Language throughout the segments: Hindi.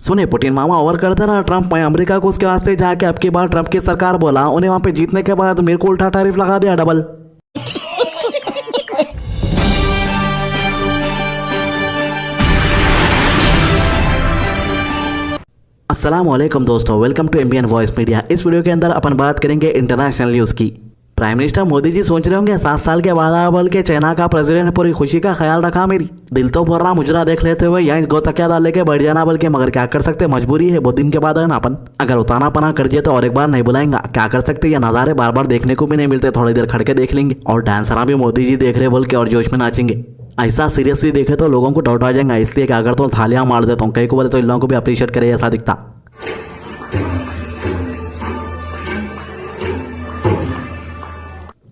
सुने पुतिन मामा ओवर करता रहा ट्रम्प। मैं अमेरिका को उसके वास्ते जाके अब की बार ट्रम्प की सरकार बोला, उन्हें वहां पे जीतने के बाद मेरे को उल्टा टैरिफ लगा दिया डबल। अस्सलाम वालेकुम दोस्तों, welcome to MBN voice media. इस वीडियो के अंदर अपन बात करेंगे इंटरनेशनल न्यूज़ की। प्राइम मिनिस्टर मोदी जी सोच रहे होंगे 7 साल के बाद बोल के चाइना का प्रेसिडेंट पूरी खुशी का ख्याल रखा मेरी। दिल तो बोल रहा मुजरा देख लेते हुए यहीं गोतकिया डाल लेके बैठ जाना, बल्कि मगर क्या कर सकते, मजबूरी है। बहुत दिन के बाद है ना अपन, अगर उताना पना कर दिए तो और एक बार नहीं बुलाएंगा, क्या कर सकते। ये नज़ारे बार बार देखने को भी नहीं मिलते, थोड़ी देर खड़के देख लेंगे। और डांसरा भी मोदी जी देख रहे बोल के और जोश में नाचेंगे। ऐसा सीरियसली देखे तो लोगों को डाउट आ जाएगा, इसलिए क्या करता हूँ थालियां मार देता हूँ। कई को बोले तो इन लोगों को भी अप्रिशिएट करे ऐसा दिखता।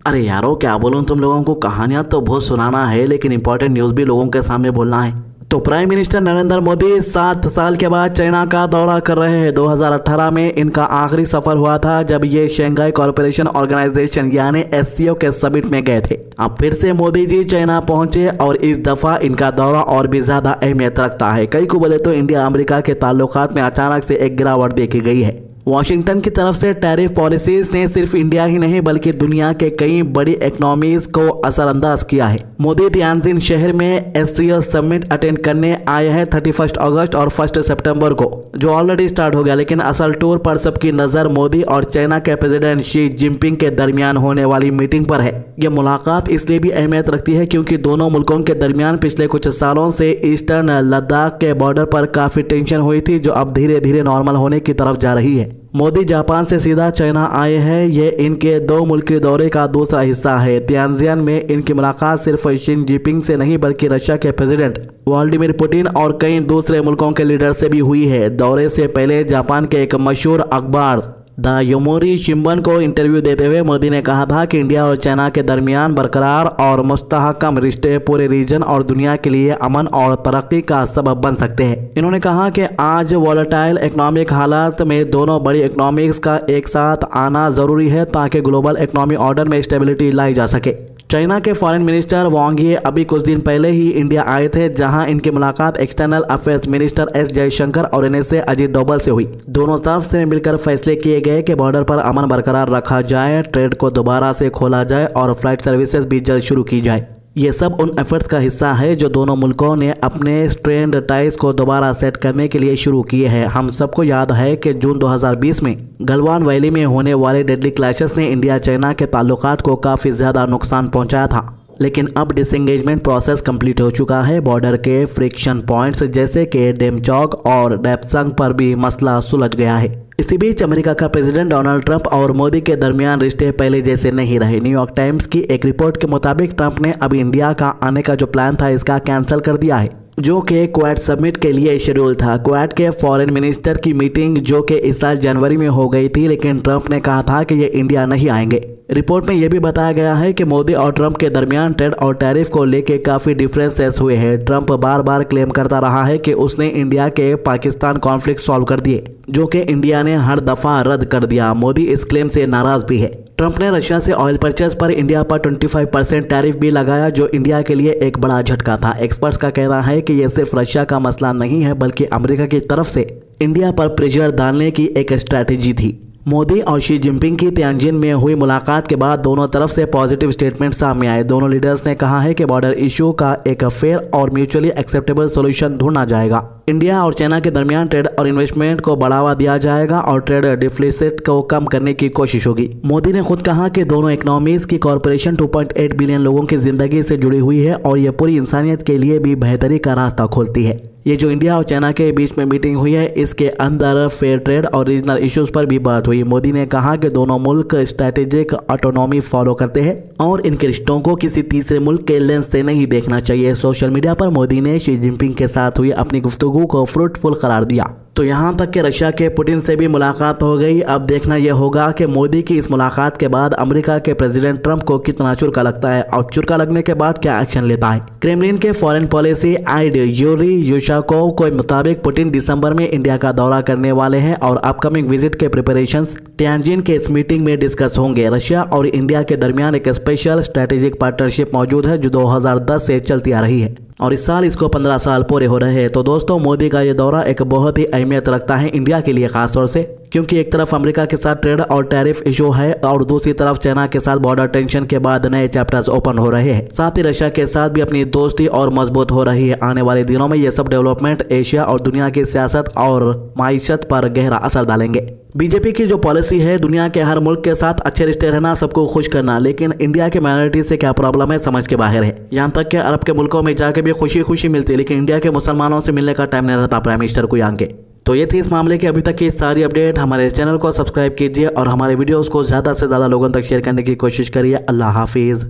अरे यारो क्या बोलूं तुम लोगों को, कहानियां तो बहुत सुनाना है लेकिन इंपॉर्टेंट न्यूज़ भी लोगों के सामने बोलना है। तो प्राइम मिनिस्टर नरेंद्र मोदी 7 साल के बाद चाइना का दौरा कर रहे हैं। 2018 में इनका आखिरी सफर हुआ था जब ये शंघाई कॉरपोरेशन ऑर्गेनाइजेशन यानी एससीओ के समिट में गए थे। अब फिर से मोदी जी चाइना पहुंचे और इस दफा इनका दौरा और भी ज्यादा अहमियत रखता है। कई को बोले तो इंडिया अमेरिका के ताल्लुकात में अचानक से एक गिरावट देखी गई है। वाशिंगटन की तरफ से टैरिफ पॉलिसीज ने सिर्फ इंडिया ही नहीं बल्कि दुनिया के कई बड़ी इकोनॉमीज को असरअंदाज किया है। मोदी तियानजिन शहर में एससीओ समिट अटेंड करने आए हैं 31 अगस्त और 1 सितंबर को, जो ऑलरेडी स्टार्ट हो गया। लेकिन असल टूर पर सबकी नजर मोदी और चाइना के प्रेसिडेंट शी जिनपिंग के दरमियान होने वाली मीटिंग पर है। यह मुलाकात इसलिए भी अहमियत रखती है क्योंकि दोनों मुल्कों के दरमियान पिछले कुछ सालों से ईस्टर्न लद्दाख के बॉर्डर पर काफी टेंशन हुई थी, जो अब धीरे धीरे नॉर्मल होने की तरफ जा रही है। मोदी जापान से सीधा चाइना आए हैं। ये इनके 2 मुल्की दौरे का दूसरा हिस्सा है। तियानजिन में इनकी मुलाकात सिर्फ शी जिनपिंग से नहीं बल्कि रशिया के प्रेसिडेंट व्लादिमीर पुतिन और कई दूसरे मुल्कों के लीडर से भी हुई है। दौरे से पहले जापान के एक मशहूर अखबार द योमिरी शिंबन को इंटरव्यू देते हुए मोदी ने कहा था कि इंडिया और चाइना के दरमियान बरकरार और मुस्तहकम रिश्ते पूरे रीजन और दुनिया के लिए अमन और तरक्की का सबब बन सकते हैं। इन्होंने कहा कि आज वॉलेटाइल इकोनॉमिक हालात में दोनों बड़ी इकोनॉमिक्स का एक साथ आना जरूरी है ताकि ग्लोबल इकोनॉमी ऑर्डर में स्टेबिलिटी लाई जा सके। चाइना के फॉरेन मिनिस्टर वांग ये अभी कुछ दिन पहले ही इंडिया आए थे, जहां इनकी मुलाकात external affairs minister S Jaishankar और एनएसए अजीत डोभाल से हुई। दोनों तरफ से मिलकर फैसले किए गए कि बॉर्डर पर अमन बरकरार रखा जाए, ट्रेड को दोबारा से खोला जाए और फ्लाइट सर्विसेज भी जल्द शुरू की जाए। ये सब उन एफर्ट्स का हिस्सा है जो दोनों मुल्कों ने अपने स्ट्रेंड टाइज को दोबारा सेट करने के लिए शुरू किए हैं। हम सबको याद है कि जून 2020 में गलवान वैली में होने वाले डेडली क्लैशेस ने इंडिया चाइना के ताल्लुकात को काफ़ी ज़्यादा नुकसान पहुंचाया था। लेकिन अब डिसएंगेजमेंट प्रोसेस कंप्लीट हो चुका है। बॉर्डर के फ्रिक्शन पॉइंट्स जैसे कि डेमचौक और डेपसंग पर भी मसला सुलझ गया है। इसी बीच अमेरिका का प्रेसिडेंट डोनाल्ड ट्रंप और मोदी के दरमियान रिश्ते पहले जैसे नहीं रहे। न्यूयॉर्क टाइम्स की एक रिपोर्ट के मुताबिक ट्रंप ने अभी इंडिया का आने का जो प्लान था इसका कैंसिल कर दिया है, जो कि क्वाड समिट के लिए शेड्यूल था। क्वाड के फॉरेन मिनिस्टर की मीटिंग जो कि इस साल जनवरी में हो गई थी, लेकिन ट्रंप ने कहा था कि ये इंडिया नहीं आएंगे। रिपोर्ट में यह भी बताया गया है कि मोदी और ट्रंप के दरमियान ट्रेड और टैरिफ को लेकर काफ़ी डिफरेंसेस हुए हैं। ट्रंप बार बार क्लेम करता रहा है कि उसने इंडिया के पाकिस्तान कॉन्फ्लिक्ट सॉल्व कर दिए, जो कि इंडिया ने हर दफ़ा रद्द कर दिया। मोदी इस क्लेम से नाराज़ भी है। ट्रंप ने रशिया से ऑयल परचेज पर इंडिया पर 25% टैरिफ भी लगाया, जो इंडिया के लिए एक बड़ा झटका था। एक्सपर्ट्स का कहना है कि यह सिर्फ रशिया का मसला नहीं है बल्कि अमेरिका की तरफ से इंडिया पर प्रेशर डालने की एक स्ट्रैटेजी थी। मोदी और शी जिनपिंग की तियानजिन में हुई मुलाकात के बाद दोनों तरफ से पॉजिटिव स्टेटमेंट सामने आए। दोनों लीडर्स ने कहा है कि बॉर्डर इशू का एक फेयर और म्यूचुअली एक्सेप्टेबल सॉल्यूशन ढूंढा जाएगा। इंडिया और चाइना के दरमियान ट्रेड और इन्वेस्टमेंट को बढ़ावा दिया जाएगा और ट्रेड डिफिसिट को कम करने की कोशिश होगी। मोदी ने खुद कहा कि दोनों इकोनॉमीज की कॉर्पोरेशन 2.8 बिलियन लोगों की जिंदगी से जुड़ी हुई है और यह पूरी इंसानियत के लिए भी बेहतरी का रास्ता खोलती है। ये जो इंडिया और चाइना के बीच में मीटिंग हुई है, इसके अंदर फेयर ट्रेड और रीजनल इश्यूज पर भी बात हुई। मोदी ने कहा कि दोनों मुल्क स्ट्रैटेजिक ऑटोनॉमी फॉलो करते हैं और इनके रिश्तों को किसी तीसरे मुल्क के लेंस से नहीं देखना चाहिए। सोशल मीडिया पर मोदी ने शी जिनपिंग के साथ हुई अपनी गुफ्तगू को फ्रूटफुल करार दिया। तो यहाँ तक कि रशिया के पुतिन से भी मुलाकात हो गई। अब देखना यह होगा कि मोदी की इस मुलाकात के बाद अमेरिका के प्रेसिडेंट ट्रंप को कितना चुरका लगता है और चुरका लगने के बाद क्या एक्शन लेता है। क्रेमलिन के फॉरेन पॉलिसी आइड यूरी युशाकोव के मुताबिक पुतिन दिसंबर में इंडिया का दौरा करने वाले हैं और अपकमिंग विजिट के प्रिपरेशंस तियानजिन के इस मीटिंग में डिस्कस होंगे। रशिया और इंडिया के दरमियान एक स्पेशल स्ट्रेटेजिक पार्टनरशिप मौजूद है जो 2010 से चलती आ रही है। और इस साल इसको 15 साल पूरे हो रहे हैं। तो दोस्तों मोदी का ये दौरा एक बहुत ही अहमियत रखता है इंडिया के लिए खासतौर से, क्योंकि एक तरफ अमेरिका के साथ ट्रेड और टैरिफ इशू है और दूसरी तरफ चाइना के साथ बॉर्डर टेंशन के बाद नए चैप्टर्स ओपन हो रहे हैं। साथ ही रशिया के साथ भी अपनी दोस्ती और मजबूत हो रही है। आने वाले दिनों में ये सब डेवलपमेंट एशिया और दुनिया की सियासत और माईशत पर गहरा असर डालेंगे। बीजेपी की जो पॉलिसी है दुनिया के हर मुल्क के साथ अच्छे रिश्ते रहना, सबको खुश करना, लेकिन इंडिया के माइनॉरिटी से क्या प्रॉब्लम है समझ के बाहर है। यहाँ तक कि अरब के मुल्कों में जाके भी खुशी खुशी मिलती है, लेकिन इंडिया के मुसलमानों से मिलने का टाइम नहीं रहता प्राइम मिनिस्टर को यहाँ के। तो ये थी इस मामले की अभी तक की सारी अपडेट। हमारे चैनल को सब्सक्राइब कीजिए और हमारे वीडियोस को ज़्यादा से ज़्यादा लोगों तक शेयर करने की कोशिश करिए। अल्लाह हाफिज़।